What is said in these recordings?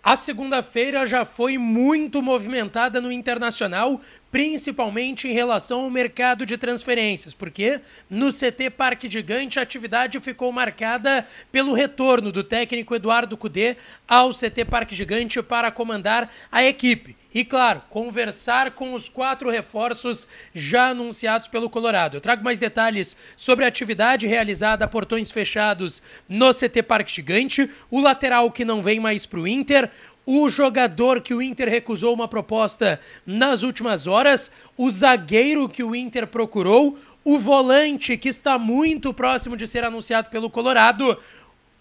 A segunda-feira já foi muito movimentada no Internacional, principalmente em relação ao mercado de transferências, porque no CT Parque Gigante a atividade ficou marcada pelo retorno do técnico Eduardo Cudê ao CT Parque Gigante para comandar a equipe. E, claro, conversar com os 4 reforços já anunciados pelo Colorado. Eu trago mais detalhes sobre a atividade realizada a portões fechados no CT Parque Gigante, o lateral que não vem mais para o Inter, o jogador que o Inter recusou uma proposta nas últimas horas, o zagueiro que o Inter procurou, o volante que está muito próximo de ser anunciado pelo Colorado.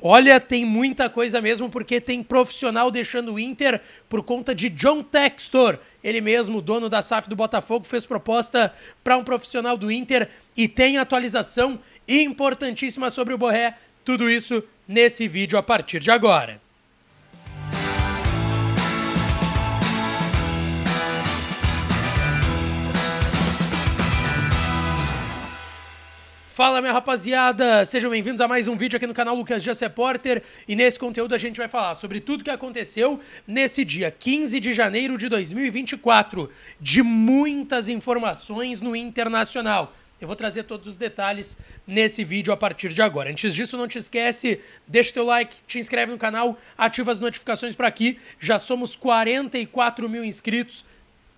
Olha, tem muita coisa mesmo, porque tem profissional deixando o Inter por conta de John Textor. Ele mesmo, dono da SAF do Botafogo, fez proposta para um profissional do Inter e tem atualização importantíssima sobre o Borré. Tudo isso nesse vídeo a partir de agora. Fala, minha rapaziada, sejam bem-vindos a mais um vídeo aqui no canal Lucas Dias Repórter, e nesse conteúdo a gente vai falar sobre tudo que aconteceu nesse dia 15 de janeiro de 2024, de muitas informações no Internacional. Eu vou trazer todos os detalhes nesse vídeo a partir de agora. Antes disso, não te esquece, deixa o teu like, te inscreve no canal, ativa as notificações por aqui, já somos 44 mil inscritos,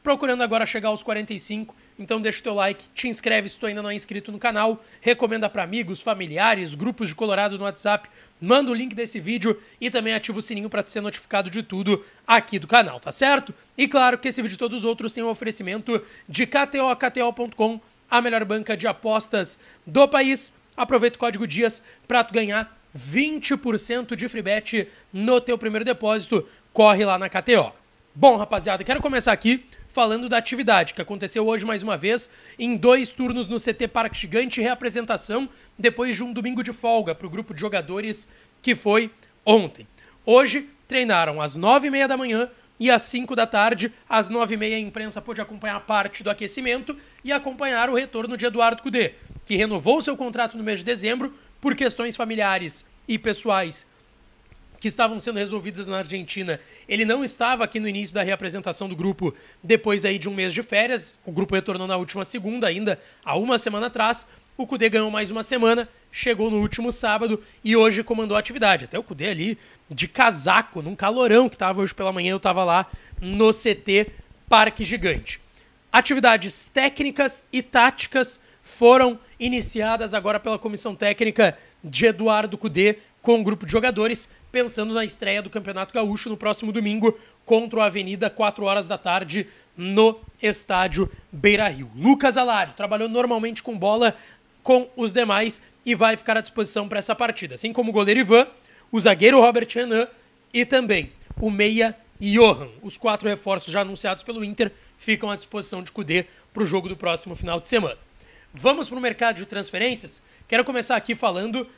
procurando agora chegar aos 45, então deixa o teu like, te inscreve se tu ainda não é inscrito no canal, recomenda para amigos, familiares, grupos de Colorado no WhatsApp, manda o link desse vídeo e também ativa o sininho para ser notificado de tudo aqui do canal, tá certo? E claro que esse vídeo e todos os outros têm um oferecimento de KTO.com, a melhor banca de apostas do país. Aproveita o código DIAS para tu ganhar 20% de free bet no teu primeiro depósito, corre lá na KTO. Bom, rapaziada, quero começar aqui falando da atividade que aconteceu hoje mais uma vez em 2 turnos no CT Parque Gigante, reapresentação depois de um domingo de folga para o grupo de jogadores que foi ontem. Hoje treinaram às 9h30 da manhã e às 5 da tarde, às 9h30 a imprensa pôde acompanhar parte do aquecimento e acompanhar o retorno de Eduardo Cudê, que renovou seu contrato no mês de dezembro por questões familiares e pessoais que estavam sendo resolvidas na Argentina. Ele não estava aqui no início da reapresentação do grupo depois aí de um mês de férias. O grupo retornou na última segunda, ainda há uma semana atrás. O Cudê ganhou mais uma semana, chegou no último sábado e hoje comandou a atividade. Até o Cudê ali de casaco, num calorão que estava hoje pela manhã, eu estava lá no CT Parque Gigante. Atividades técnicas e táticas foram iniciadas agora pela comissão técnica de Eduardo Cudê com um grupo de jogadores, pensando na estreia do Campeonato Gaúcho no próximo domingo contra o Avenida, 4 horas da tarde, no estádio Beira-Rio. Lucas Alário trabalhou normalmente com bola com os demais e vai ficar à disposição para essa partida, assim como o goleiro Ivan, o zagueiro Robert Renan e também o meia Johan. Os 4 reforços já anunciados pelo Inter ficam à disposição de Cudê para o jogo do próximo final de semana. Vamos para o mercado de transferências? Quero começar aqui falando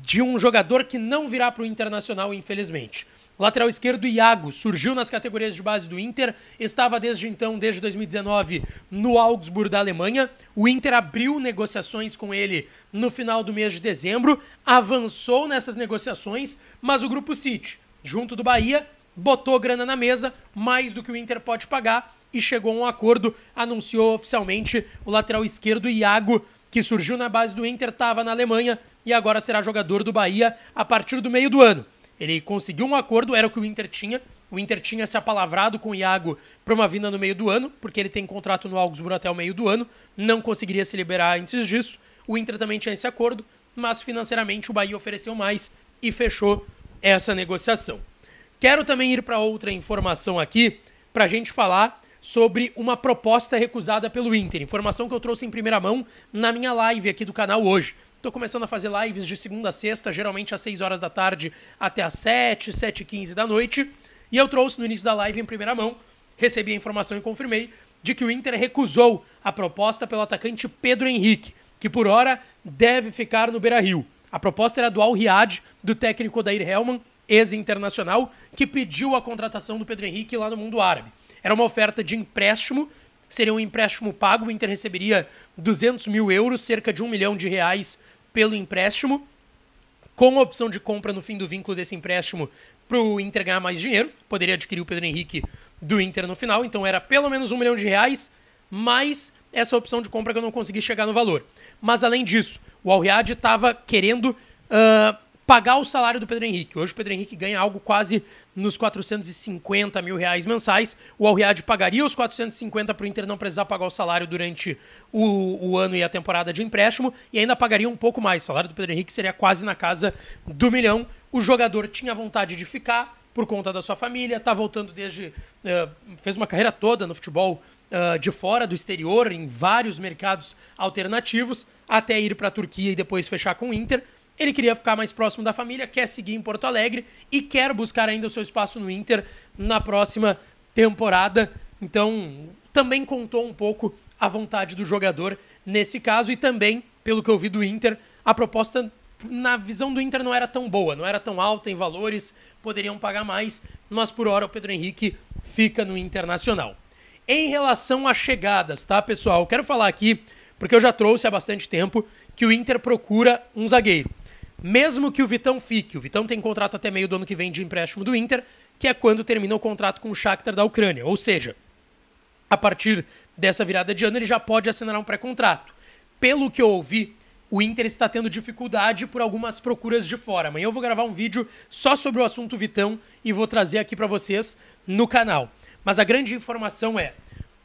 de um jogador que não virá para o Internacional, infelizmente. O lateral esquerdo, Iago, surgiu nas categorias de base do Inter, estava desde então, desde 2019, no Augsburg da Alemanha. O Inter abriu negociações com ele no final do mês de dezembro, avançou nessas negociações, mas o Grupo City, junto do Bahia, botou grana na mesa, mais do que o Inter pode pagar, e chegou a um acordo, anunciou oficialmente o lateral esquerdo, Iago, que surgiu na base do Inter, estava na Alemanha, e agora será jogador do Bahia a partir do meio do ano. Ele conseguiu um acordo, era o que o Inter tinha se apalavrado com o Iago para uma vinda no meio do ano, porque ele tem contrato no Augsburg até o meio do ano, não conseguiria se liberar antes disso. O Inter também tinha esse acordo, mas financeiramente o Bahia ofereceu mais e fechou essa negociação. Quero também ir para outra informação aqui, para a gente falar sobre uma proposta recusada pelo Inter. Informação que eu trouxe em primeira mão na minha live aqui do canal hoje. Estou começando a fazer lives de segunda a sexta, geralmente às 6 horas da tarde até às 7h15 da noite. E eu trouxe no início da live em primeira mão, recebi a informação e confirmei, de que o Inter recusou a proposta pelo atacante Pedro Henrique, que por hora deve ficar no Beira-Rio. A proposta era do Al Riyad, do técnico Odair Hellmann, ex-internacional, que pediu a contratação do Pedro Henrique lá no mundo árabe. Era uma oferta de empréstimo, seria um empréstimo pago, o Inter receberia 200 mil euros, cerca de R$1 milhão pelo empréstimo, com a opção de compra no fim do vínculo desse empréstimo para o Inter ganhar mais dinheiro, poderia adquirir o Pedro Henrique do Inter no final, então era pelo menos R$1 milhão, mais essa opção de compra que eu não consegui chegar no valor. Mas além disso, o Al Riyad estava querendo pagar o salário do Pedro Henrique. Hoje o Pedro Henrique ganha algo quase nos R$450 mil mensais. O Al Riyad pagaria os 450 para o Inter não precisar pagar o salário durante o ano e a temporada de empréstimo, e ainda pagaria um pouco mais. O salário do Pedro Henrique seria quase na casa do R$1 milhão. O jogador tinha vontade de ficar por conta da sua família, está voltando desde... fez uma carreira toda no futebol de fora, do exterior, em vários mercados alternativos, até ir para a Turquia e depois fechar com o Inter. Ele queria ficar mais próximo da família, quer seguir em Porto Alegre e quer buscar ainda o seu espaço no Inter na próxima temporada. Então, também contou um pouco a vontade do jogador nesse caso, e também, pelo que eu vi do Inter, a proposta, na visão do Inter, não era tão boa, não era tão alta em valores, poderiam pagar mais, mas por hora o Pedro Henrique fica no Internacional. Em relação a chegadas, tá, pessoal? Eu quero falar aqui, porque eu já trouxe há bastante tempo, que o Inter procura um zagueiro. Mesmo que o Vitão fique. O Vitão tem contrato até meio do ano que vem de empréstimo do Inter, que é quando termina o contrato com o Shakhtar da Ucrânia. Ou seja, a partir dessa virada de ano ele já pode assinar um pré-contrato. Pelo que eu ouvi, o Inter está tendo dificuldade por algumas procuras de fora. Amanhã eu vou gravar um vídeo só sobre o assunto Vitão e vou trazer aqui para vocês no canal. Mas a grande informação é,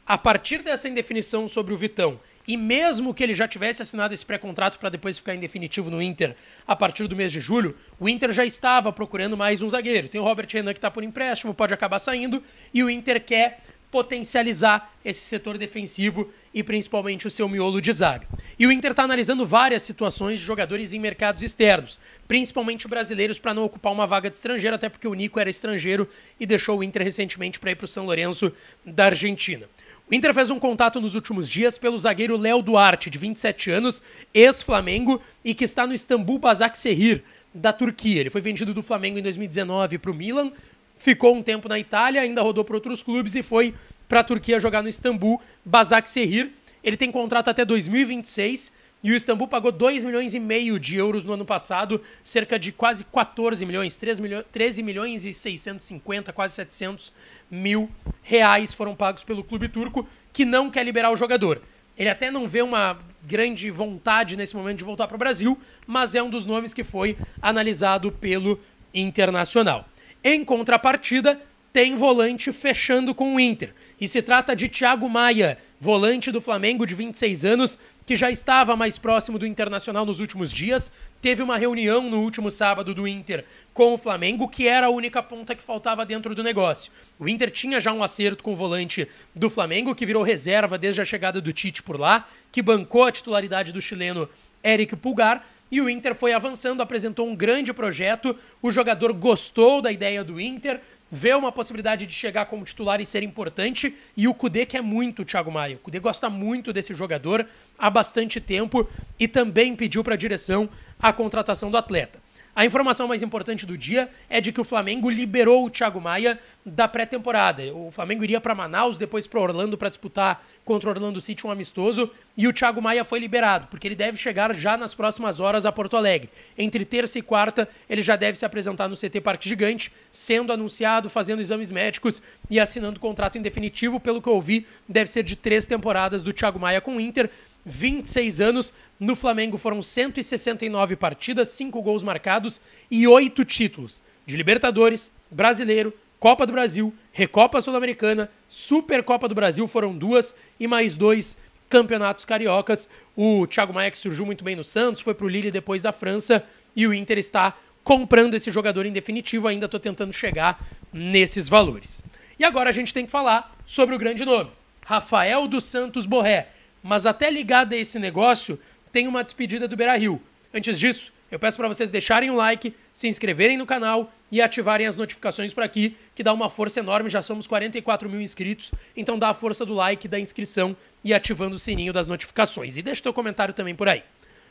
a partir dessa indefinição sobre o Vitão, e mesmo que ele já tivesse assinado esse pré-contrato para depois ficar em definitivo no Inter a partir do mês de julho, o Inter já estava procurando mais um zagueiro. Tem o Robert Renan que está por empréstimo, pode acabar saindo, e o Inter quer potencializar esse setor defensivo e principalmente o seu miolo de zaga. E o Inter está analisando várias situações de jogadores em mercados externos, principalmente brasileiros, para não ocupar uma vaga de estrangeiro, até porque o Nico era estrangeiro e deixou o Inter recentemente para ir para o São Lourenço da Argentina. O Inter fez um contato nos últimos dias pelo zagueiro Léo Duarte, de 27 anos, ex-Flamengo, e que está no Istambul Basaksehir, da Turquia. Ele foi vendido do Flamengo em 2019 para o Milan, ficou um tempo na Itália, ainda rodou por outros clubes e foi para a Turquia jogar no Istambul Basaksehir. Ele tem contrato até 2026 e o Istambul pagou 2,5 milhões de euros no ano passado, cerca de quase 14 milhões, 13 milhões e 650, quase 700 mil reais foram pagos pelo clube turco, que não quer liberar o jogador. Ele até não vê uma grande vontade nesse momento de voltar para o Brasil, mas é um dos nomes que foi analisado pelo Internacional. Em contrapartida, tem volante fechando com o Inter. E se trata de Thiago Maia, volante do Flamengo de 26 anos, que já estava mais próximo do Internacional nos últimos dias. Teve uma reunião no último sábado do Inter com o Flamengo, que era a única ponta que faltava dentro do negócio. O Inter tinha já um acerto com o volante do Flamengo, que virou reserva desde a chegada do Tite por lá, que bancou a titularidade do chileno Eric Pulgar, e o Inter foi avançando, apresentou um grande projeto, o jogador gostou da ideia do Inter, vê uma possibilidade de chegar como titular e ser importante, e o Kudê quer muito o Thiago Maia. O Kudê gosta muito desse jogador há bastante tempo e também pediu para a direção a contratação do atleta. A informação mais importante do dia é de que o Flamengo liberou o Thiago Maia da pré-temporada. O Flamengo iria para Manaus, depois para Orlando para disputar contra o Orlando City um amistoso, e o Thiago Maia foi liberado, porque ele deve chegar já nas próximas horas a Porto Alegre. Entre terça e quarta, ele já deve se apresentar no CT Parque Gigante, sendo anunciado, fazendo exames médicos e assinando contrato em definitivo. Pelo que eu ouvi, deve ser de 3 temporadas do Thiago Maia com o Inter. 26 anos, no Flamengo foram 169 partidas, 5 gols marcados e 8 títulos de Libertadores, Brasileiro, Copa do Brasil, Recopa Sul-Americana, Supercopa do Brasil, foram 2 e mais 2 campeonatos cariocas. O Thiago Maia, que surgiu muito bem no Santos, foi pro Lille depois da França, e o Inter está comprando esse jogador em definitivo. Ainda estou tentando chegar nesses valores. E agora a gente tem que falar sobre o grande nome, Rafael dos Santos Borré. Mas até ligado a esse negócio, tem uma despedida do Beira-Rio. Antes disso, eu peço para vocês deixarem um like, se inscreverem no canal e ativarem as notificações por aqui, que dá uma força enorme. Já somos 44 mil inscritos, então dá a força do like, da inscrição e ativando o sininho das notificações. E deixa teu comentário também por aí.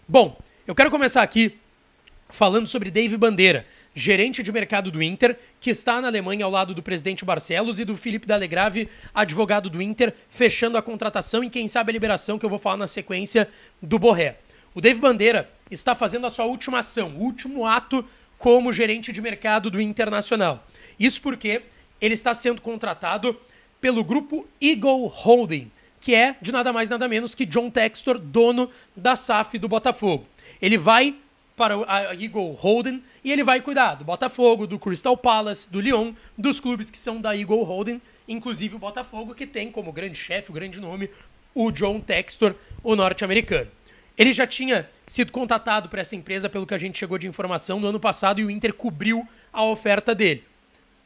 Bom, eu quero começar aqui falando sobre Dave Bandeira, gerente de mercado do Inter, que está na Alemanha ao lado do presidente Barcelos e do Felipe D'Alegrave, advogado do Inter, fechando a contratação e quem sabe a liberação, que eu vou falar na sequência, do Borré. O Dave Bandeira está fazendo a sua última ação, o último ato como gerente de mercado do Internacional. Isso porque ele está sendo contratado pelo grupo Eagle Holding, que é de nada mais nada menos que John Textor, dono da SAF do Botafogo. Ele vai para a Eagle Holding e ele vai cuidar do Botafogo, do Crystal Palace, do Lyon, dos clubes que são da Eagle Holding, inclusive o Botafogo, que tem como grande chefe, o grande nome, o John Textor, o norte-americano. Ele já tinha sido contatado por essa empresa, pelo que a gente chegou de informação, no ano passado, e o Inter cobriu a oferta dele.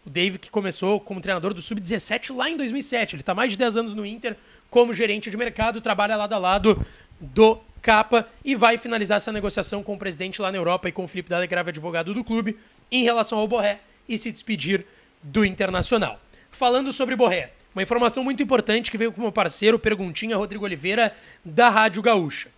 O Dave, que começou como treinador do Sub-17 lá em 2007. Ele está mais de 10 anos no Inter como gerente de mercado, trabalha lado a lado do Capa e vai finalizar essa negociação com o presidente lá na Europa e com o Felipe Dallegrave, advogado do clube, em relação ao Borré e se despedir do Internacional. Falando sobre Borré, uma informação muito importante que veio como parceiro, perguntinha, Rodrigo Oliveira, da Rádio Gaúcha.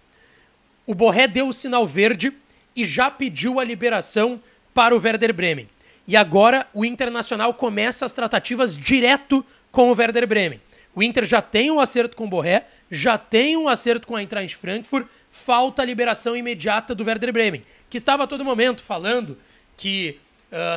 O Borré deu o sinal verde e já pediu a liberação para o Werder Bremen. E agora o Internacional começa as tratativas direto com o Werder Bremen. O Inter já tem um acerto com o Borré, já tem um acerto com a Eintracht Frankfurt, falta a liberação imediata do Werder Bremen, que estava a todo momento falando que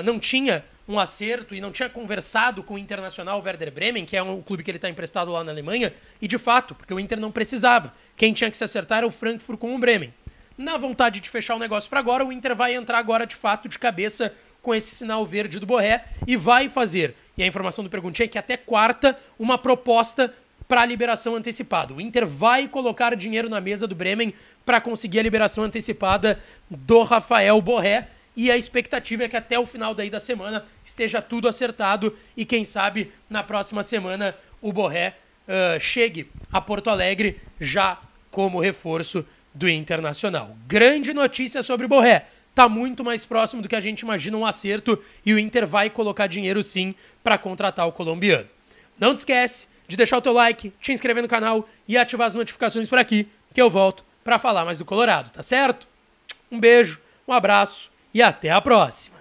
não tinha um acerto e não tinha conversado com o Internacional Werder Bremen, que é o clube que ele está emprestado lá na Alemanha, e de fato, porque o Inter não precisava. Quem tinha que se acertar era o Frankfurt com o Bremen. Na vontade de fechar o negócio para agora, o Inter vai entrar agora de fato de cabeça com esse sinal verde do Borré e vai fazer, e a informação do Perguntinha é que até quarta, uma proposta para a liberação antecipada. O Inter vai colocar dinheiro na mesa do Bremen para conseguir a liberação antecipada do Rafael Borré, e a expectativa é que até o final daí da semana esteja tudo acertado e quem sabe na próxima semana o Borré chegue a Porto Alegre já como reforço do Internacional. Grande notícia sobre o Borré. Tá muito mais próximo do que a gente imagina um acerto e o Inter vai colocar dinheiro sim para contratar o colombiano. Não te esquece de deixar o teu like, te inscrever no canal e ativar as notificações por aqui, que eu volto para falar mais do Colorado, tá certo? Um beijo, um abraço e até a próxima!